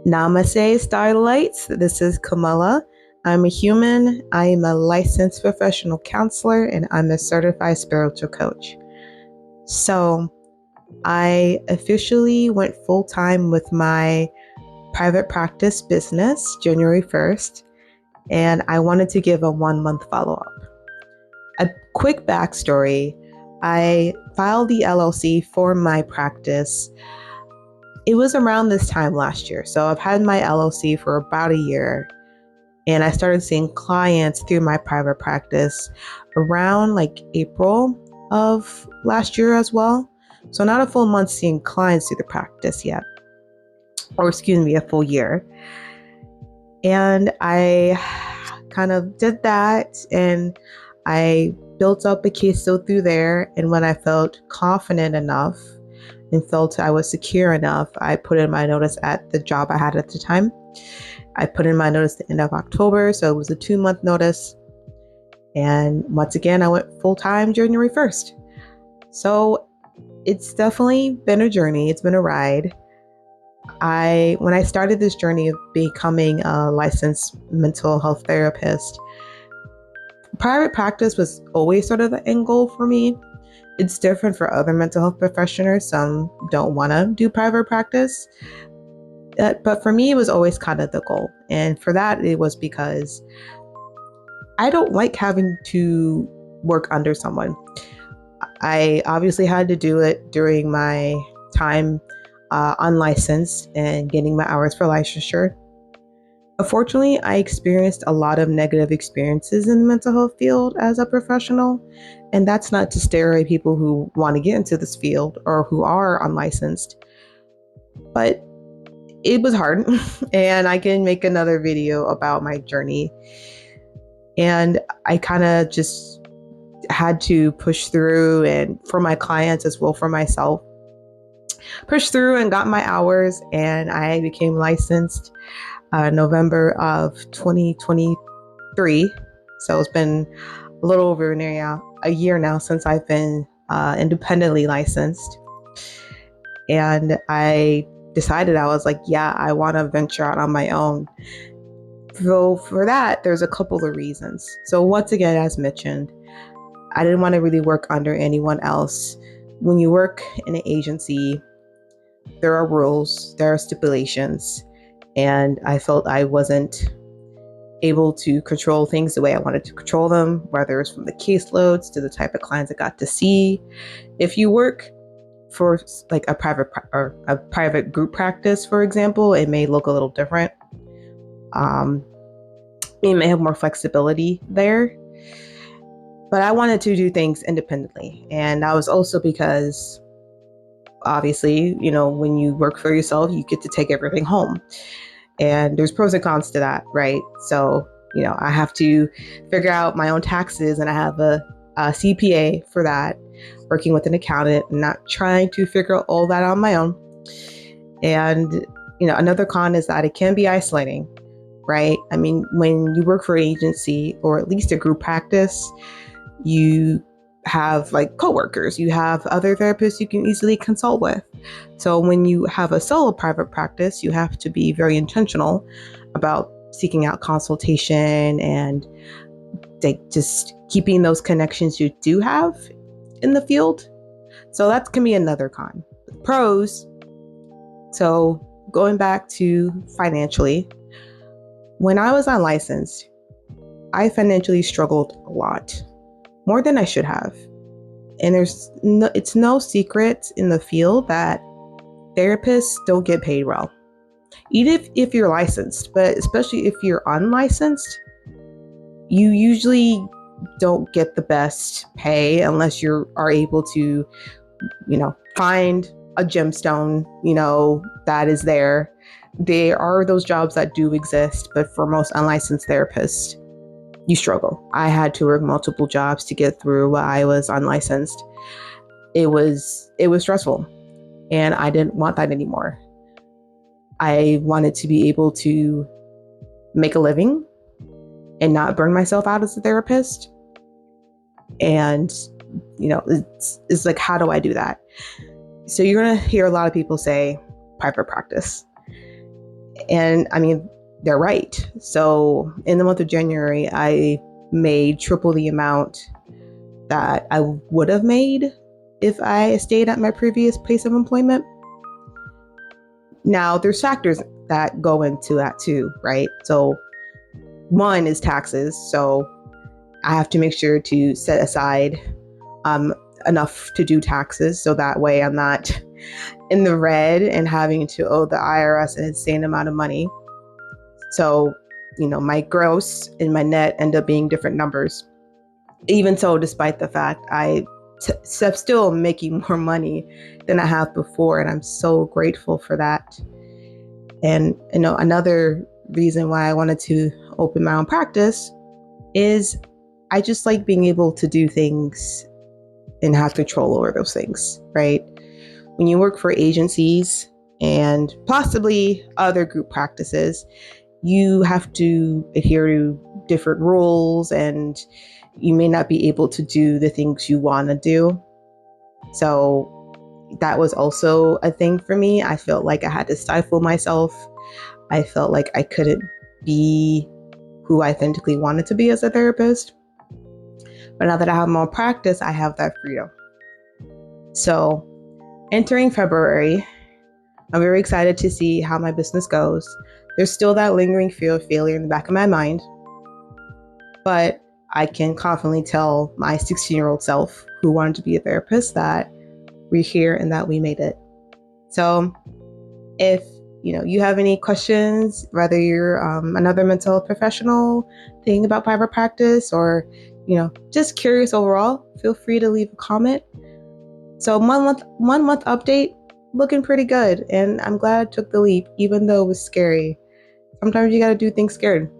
Namaste Starlights. This is Kamala. I'm a human. I am a licensed professional counselor and I'm a certified spiritual coach. So I officially went full time with my private practice business January 1st, and I wanted to give a 1 month follow up. A quick backstory: I filed the LLC for my practice. It was around this time last year. So I've had my LLC for about a year, and I started seeing clients through my private practice around like April of last year as well. So not a full month seeing clients through the practice yet, or excuse me, a full year. And I kind of did that, and I built up a caseload through there. And when I felt confident enough and felt I was secure enough, I put in my notice at the job I had at the time. I put in my notice at the end of October, so it was a 2 month notice. And once again, I went full time January 1st. So it's definitely been a journey. It's been a ride. When I started this journey of becoming a licensed mental health therapist, private practice was always sort of the end goal for me. It's different for other mental health professionals. Some don't want to do private practice. But for me, it was always kind of the goal. And for that, it was because I don't like having to work under someone. I obviously had to do it during my time unlicensed and getting my hours for licensure. Unfortunately, I experienced a lot of negative experiences in the mental health field as a professional. And that's not to stare at people who want to get into this field or who are unlicensed. But it was hard, and I can make another video about my journey. And I kind of just had to push through, and for my clients as well for myself, push through and got my hours, and I became licensed November of 2023. So it's been a little over a year now since I've been independently licensed. And I decided, I was like, yeah, I want to venture out on my own. So for that, there's a couple of reasons. So once again, as mentioned, I didn't want to really work under anyone else. When you work in an agency, there are rules, there are stipulations, and I felt I wasn't able to control things the way I wanted to control them, whether it's from the caseloads to the type of clients I got to see. If you work for like a private group practice, for example, it may look a little different. You may have more flexibility there, but I wanted to do things independently. And that was also because obviously, when you work for yourself, you get to take everything home. And there's pros and cons to that, right? So, I have to figure out my own taxes, and I have a CPA for that, working with an accountant, and not trying to figure out all that on my own. And, another con is that it can be isolating, right? I mean, when you work for an agency or at least a group practice, you have like coworkers, you have other therapists you can easily consult with. So when you have a solo private practice, you have to be very intentional about seeking out consultation and just keeping those connections you do have in the field. So that can be another con. Pros. So going back to financially, when I was unlicensed, I financially struggled a lot, more than I should have. And it's no secret in the field that therapists don't get paid well, even if you're licensed, but especially if you're unlicensed, you usually don't get the best pay unless you are able to, find a gemstone, that is there. There are those jobs that do exist, but for most unlicensed therapists, you struggle. I had to work multiple jobs to get through while I was unlicensed. It was stressful, and I didn't want that anymore. I wanted to be able to make a living and not burn myself out as a therapist. And, it's like, how do I do that? So you're going to hear a lot of people say private practice. And I mean, they're right. So in the month of January, I made triple the amount that I would have made if I stayed at my previous place of employment. Now, there's factors that go into that too, right? So one is taxes. So I have to make sure to set aside um, enough to do taxes. So that way I'm not in the red and having to owe the IRS an insane amount of money. So, my gross and my net end up being different numbers. Even so, despite the fact I'm still making more money than I have before, and I'm so grateful for that. And another reason why I wanted to open my own practice is I just like being able to do things and have control over those things, right? When you work for agencies and possibly other group practices, you have to adhere to different rules and you may not be able to do the things you want to do. So that was also a thing for me. I felt like I had to stifle myself. I felt like I couldn't be who I authentically wanted to be as a therapist. But now that I have more practice, I have that freedom. So entering February, I'm very excited to see how my business goes. There's still that lingering fear of failure in the back of my mind, but I can confidently tell my 16-year-old self who wanted to be a therapist that we're here and that we made it. So if you have any questions, whether you're another mental health professional thinking about private practice or just curious overall, feel free to leave a comment. So 1 month update, looking pretty good, and I'm glad I took the leap, even though it was scary. Sometimes you got to do things scared.